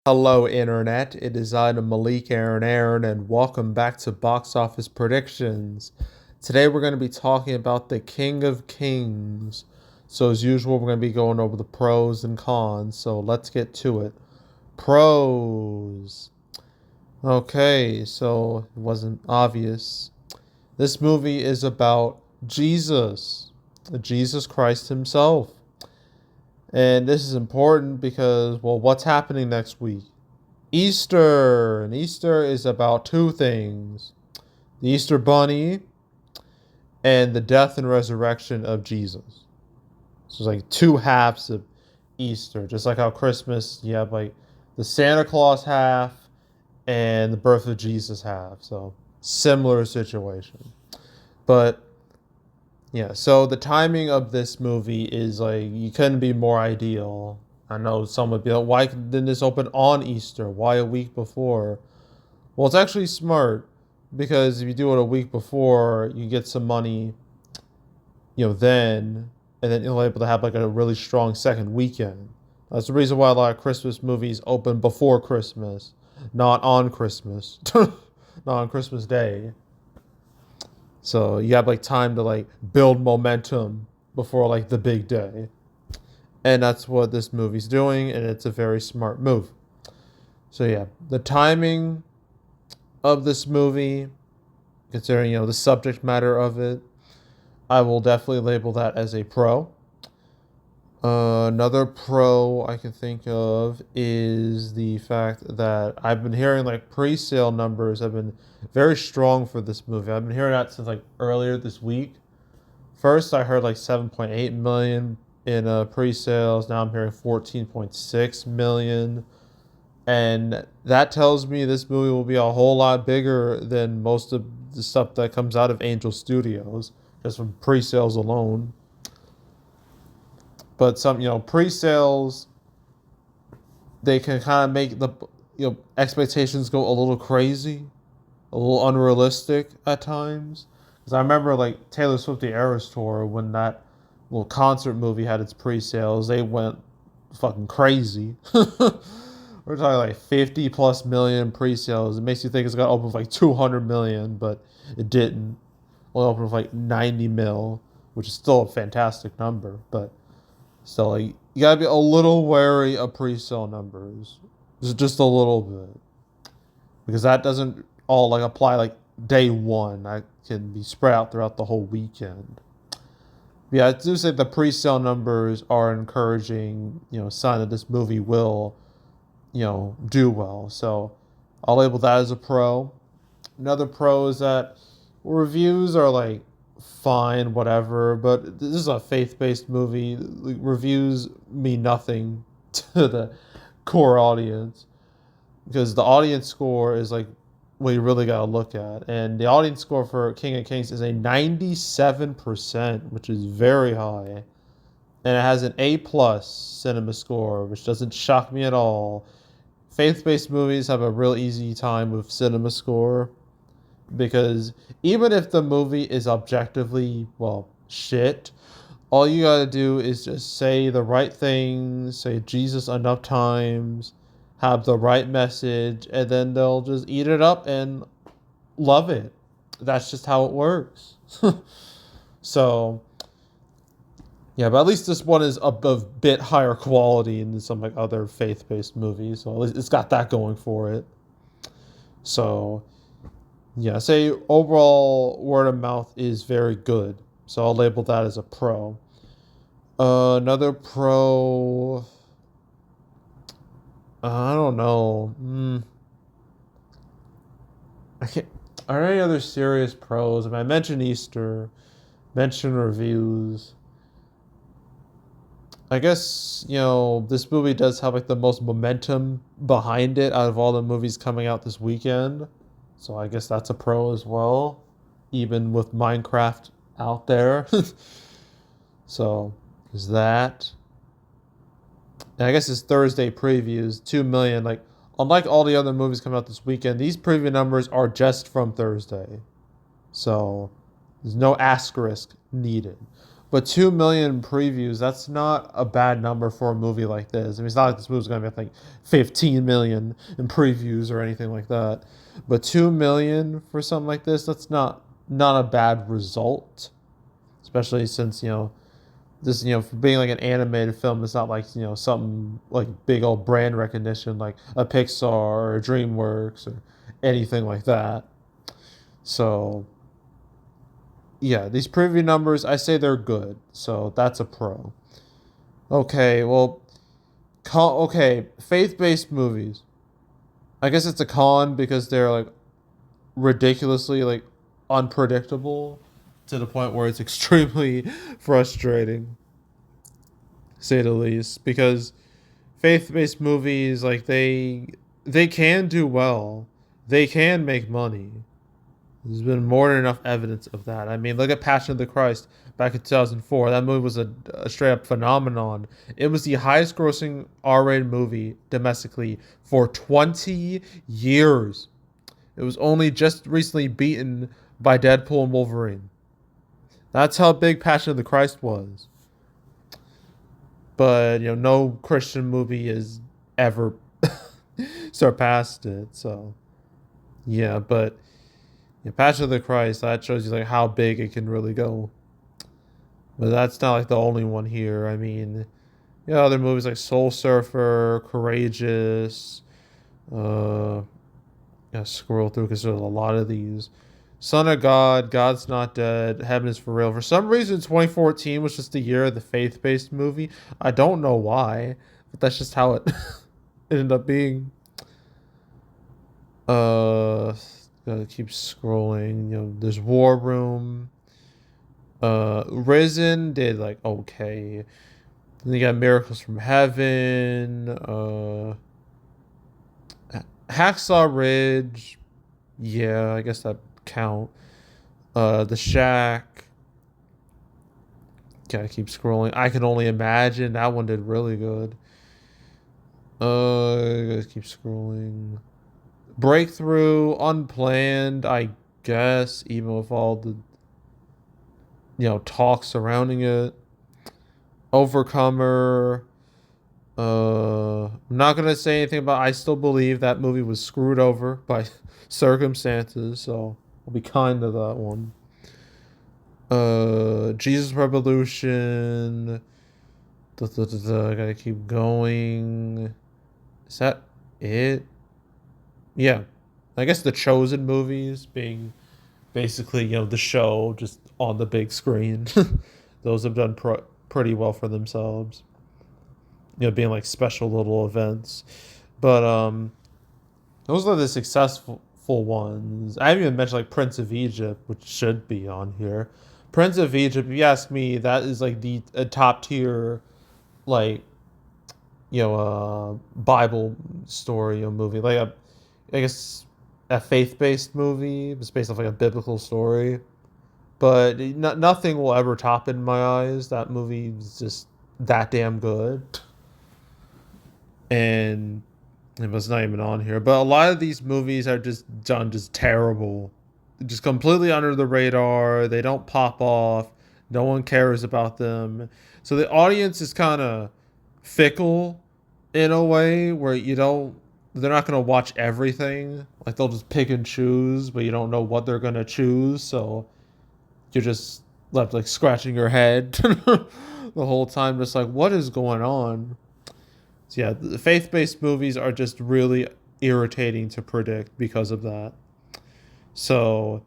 Hello, Internet. It is I, Malik Aaron, and welcome back to Box Office Predictions. Today, we're going to be talking about The King of Kings. So, as usual, we're going to be going over the pros and cons. So, let's get to it. Pros. Okay, so it wasn't obvious. This movie is about Jesus Christ Himself. And this is important because, well, what's happening next week? Easter. And Easter is about two things: the Easter Bunny and the death and resurrection of Jesus. So it's like two halves of Easter. Just like how Christmas, you have like the Santa Claus half and the birth of Jesus half. So similar situation. But yeah, so the timing of this movie is like you couldn't be more ideal. I know some would be like, why didn't this open on Easter? Why a week before? Well, it's actually smart because if you do it a week before, you get some money, then, and then you're able to have like a really strong second weekend. That's the reason why a lot of Christmas movies open before Christmas, not on Christmas, not on Christmas Day. So you have like time to like build momentum before like the big day. And that's what this movie's doing, and it's a very smart move. So yeah, the timing of this movie, considering the subject matter of it, I will definitely label that as a pro. Another pro I can think of is the fact that I've been hearing like pre-sale numbers have been very strong for this movie. I've been hearing that since like earlier this week. First, I heard like 7.8 million in pre-sales. Now I'm hearing 14.6 million. And that tells me this movie will be a whole lot bigger than most of the stuff that comes out of Angel Studios, just from pre-sales alone. But some, pre-sales, they can kind of make the expectations go a little crazy, a little unrealistic at times. Because I remember like Taylor Swift the Eras Tour, when that little concert movie had its pre-sales, they went fucking crazy. We're talking like 50 plus million pre-sales. It makes you think it's gonna open with like 200 million, but it didn't. Only opened with like 90 mil, which is still a fantastic number. But still, like, you gotta be a little wary of pre-sale numbers, just a little bit, because that doesn't all like apply like day one. That can be spread out throughout the whole weekend. Yeah, I do say the pre-sale numbers are encouraging, sign that this movie will do well. So I'll label that as a pro. Another pro is that reviews are like fine, whatever, but this is a faith-based movie. Like, reviews mean nothing to the core audience because the audience score is like what you really got to look at. And the audience score for King of Kings is a 97%, which is very high. And it has an A plus cinema score, which doesn't shock me at all. Faith-based movies have a real easy time with cinema score because even if the movie is objectively, well, shit, all you gotta do is just say the right things, say Jesus enough times, have the right message, and then they'll just eat it up and love it. That's just how it works. So yeah, but at least this one is a bit higher quality than some like other faith-based movies. So at least it's got that going for it. So yeah, say overall word of mouth is very good. So I'll label that as a pro. Another pro, I don't know. I can't. Are there any other serious pros? I mean, I mentioned Easter, mentioned reviews. I guess, this movie does have like the most momentum behind it out of all the movies coming out this weekend. So I guess that's a pro as well, even with Minecraft out there. So is that. And I guess it's Thursday previews, 2 million. Like, unlike all the other movies coming out this weekend, these preview numbers are just from Thursday. So there's no asterisk needed. But 2 million previews, that's not a bad number for a movie like this. I mean, it's not like this movie's going to be like 15 million in previews or anything like that. But 2 million for something like this, that's not a bad result, especially since, this, for being like an animated film, it's not like, something like big old brand recognition like a Pixar or a DreamWorks or anything like that. So, yeah, these preview numbers, I say they're good. So that's a pro. Okay, well, okay, faith-based movies. I guess it's a con because they're like ridiculously like unpredictable to the point where it's extremely frustrating, to say the least. Because faith-based movies, like they can do well, they can make money. There's been more than enough evidence of that. I mean, look at Passion of the Christ back in 2004. That movie was a straight up phenomenon. It was the highest grossing R rated movie domestically for 20 years. It was only just recently beaten by Deadpool and Wolverine. That's how big Passion of the Christ was. But, no Christian movie has ever surpassed it. So, yeah, but Passion of the Christ, that shows you like how big it can really go. But that's not like the only one here. I mean, other movies like Soul Surfer, Courageous. Scroll through because there's a lot of these. Son of God, God's Not Dead, Heaven is for Real. For some reason, 2014 was just the year of the faith-based movie. I don't know why, but that's just how it ended up being. Gotta keep scrolling. There's War Room. Risen did like okay. Then you got Miracles from Heaven. Hacksaw Ridge. Yeah, I guess that count. The Shack. Gotta keep scrolling. I Can Only Imagine. That one did really good. Gotta keep scrolling. Breakthrough, Unplanned, I guess, even with all the talk surrounding it. Overcomer. I'm not gonna say anything about. I still believe that movie was screwed over by circumstances, so I'll be kind to that one. Jesus Revolution. I gotta keep going. Is that it? Yeah, I guess the Chosen movies being basically the show just on the big screen. Those have done pretty well for themselves. Being like special little events. But those are the successful ones. I haven't even mentioned like Prince of Egypt, which should be on here. Prince of Egypt, if you ask me, that is like the a top tier like Bible story movie. Like I guess a faith based movie. It's based off like a biblical story. But nothing will ever top it in my eyes. That movie is just that damn good. And it was not even on here. But a lot of these movies are just done just terrible. Just completely under the radar. They don't pop off. No one cares about them. So the audience is kind of fickle in a way where they're not going to watch everything. Like they'll just pick and choose, but you don't know what they're going to choose. So you're just left like scratching your head the whole time. Just like, what is going on? So yeah, the faith-based movies are just really irritating to predict because of that. So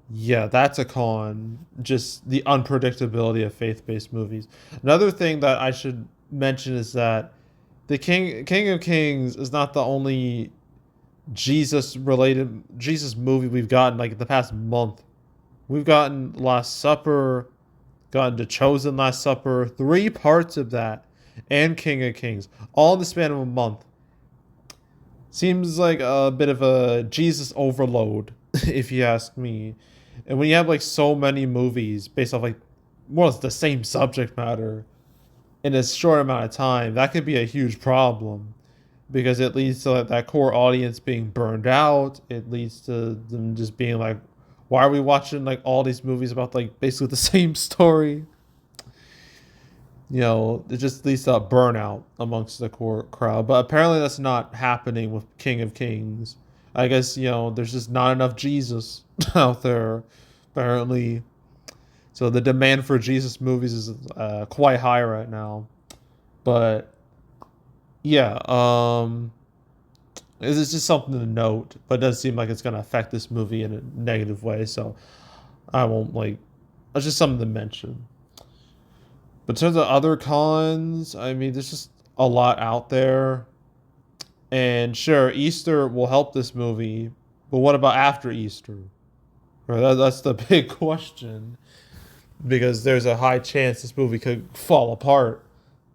yeah, that's a con. Just the unpredictability of faith-based movies. Another thing that I should mention is that the King of Kings is not the only Jesus movie we've gotten like the past month. We've gotten Last Supper, gotten The Chosen Last Supper, 3 parts of that, and King of Kings, all in the span of a month. Seems like a bit of a Jesus overload, if you ask me. And when you have like so many movies based off like more or less the same subject matter in a short amount of time, that could be a huge problem because it leads to like, that core audience being burned out. It leads to them just being like, why are we watching like all these movies about like basically the same story? You know, it just leads to a burnout amongst the core crowd. But apparently, that's not happening with King of Kings. I guess, you know, there's just not enough Jesus out there, apparently. So the demand for Jesus movies is quite high right now. But yeah, it's just something to note. But it does seem like it's going to affect this movie in a negative way. So I won't like. It's just something to mention. But in terms of other cons, I mean, there's just a lot out there. And sure, Easter will help this movie, but what about after Easter? Right, that's the big question because there's a high chance this movie could fall apart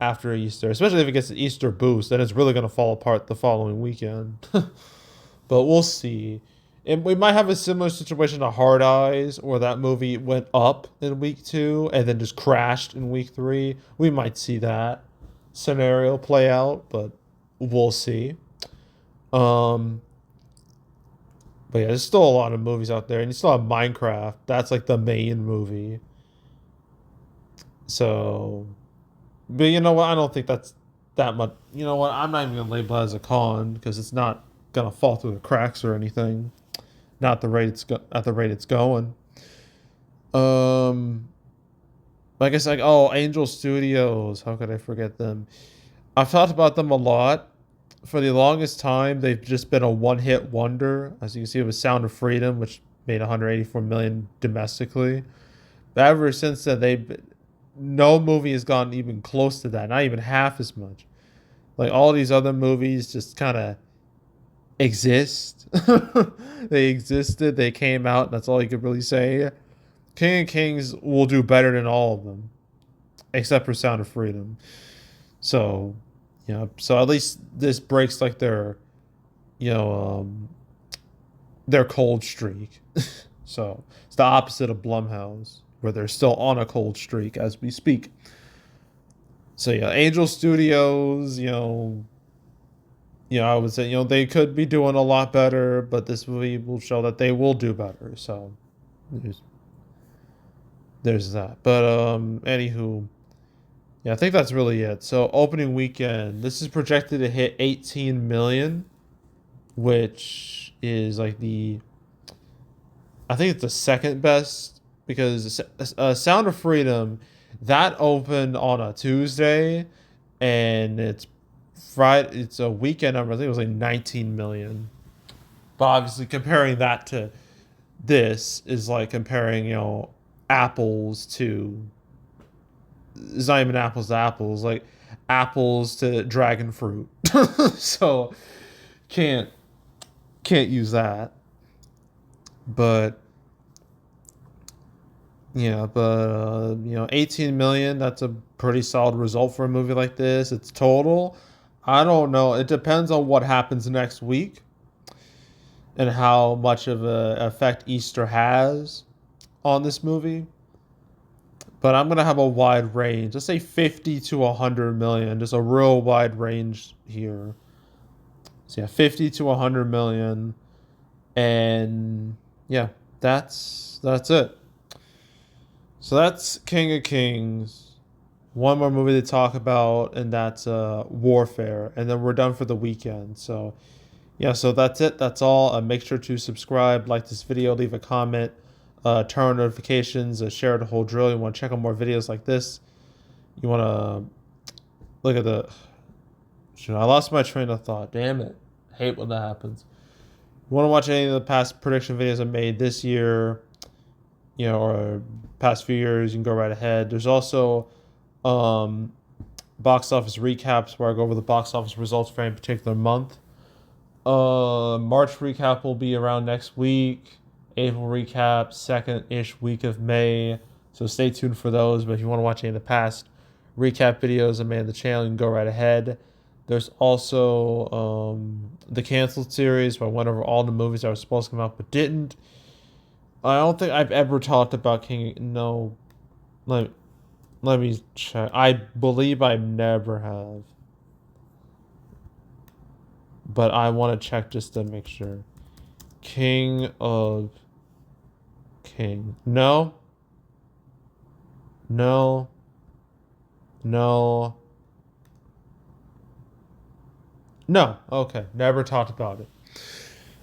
after Easter, especially if it gets an Easter boost. Then it's really going to fall apart the following weekend. But we'll see. And we might have a similar situation to Hard Eyes, where that movie went up in week 2 and then just crashed in week 3. We might see that scenario play out, but we'll see. Um, but yeah, there's still a lot of movies out there, and you still have Minecraft. That's like the main movie. So, but you know what? I don't think that's that much. You know what? I'm not even gonna label it as a con because it's not gonna fall through the cracks or anything. Not the rate at the rate it's going. Um, I guess like Angel Studios. How could I forget them? I've talked about them a lot. For the longest time, they've just been a one-hit wonder. As you can see, it was Sound of Freedom, which made 184 million domestically. But ever since then, no movie has gone even close to that. Not even half as much. Like all these other movies, just kind of exist. They existed. They came out. That's all you could really say. King of Kings will do better than all of them, except for Sound of Freedom. So, yeah. So at least this breaks like you know, their cold streak. So it's the opposite of Blumhouse, where they're still on a cold streak as we speak. So yeah, Angel Studios, I would say, they could be doing a lot better, but this movie will show that they will do better. So there's there's that. But anywho, yeah, I think that's really it. So opening weekend, this is projected to hit 18 million, which is like I think it's the second best because Sound of Freedom that opened on a Tuesday, and it's Friday. It's a weekend number. I think it was like 19 million. But obviously, comparing that to this is like comparing apples to. It's not even apples to apples. Like apples to dragon fruit. So can't can't use that. But yeah, but 18 million, that's a pretty solid result for a movie like this. It's total. I don't know. It depends on what happens next week and how much of a effect Easter has on this movie. But I'm gonna have a wide range. Let's say 50 to 100 million. Just a real wide range here. So yeah, 50 to 100 million, and yeah, that's it. So that's King of Kings. One more movie to talk about, and that's Warfare, and then we're done for the weekend. So yeah, so that's it. That's all. Make sure to subscribe, like this video, leave a comment, turn on notifications, share the whole drill. You want to check out more videos like this? You want to look at the. Shoot, I lost my train of thought. Damn it! I hate when that happens. You want to watch any of the past prediction videos I made this year, or past few years? You can go right ahead. There's also um, box office recaps where I go over the box office results for any particular month. March recap will be around next week. April recap, second-ish week of May. So stay tuned for those. But if you want to watch any of the past recap videos I made on the channel, you can go right ahead. There's also the canceled series where I went over all the movies that were supposed to come out but didn't. I don't think I've ever talked about King. No, let me check. I believe I never have, but I want to check just to make sure. King of King. No. No. No. No. Okay. Never talked about it.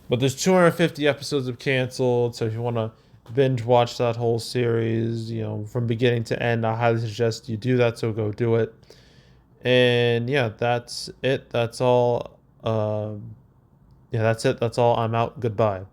But there's 250 episodes of Canceled, so if you want to binge watch that whole series, from beginning to end, I highly suggest you do that, so go do it. And yeah, that's it. That's all. Yeah, that's it. That's all. I'm out. Goodbye.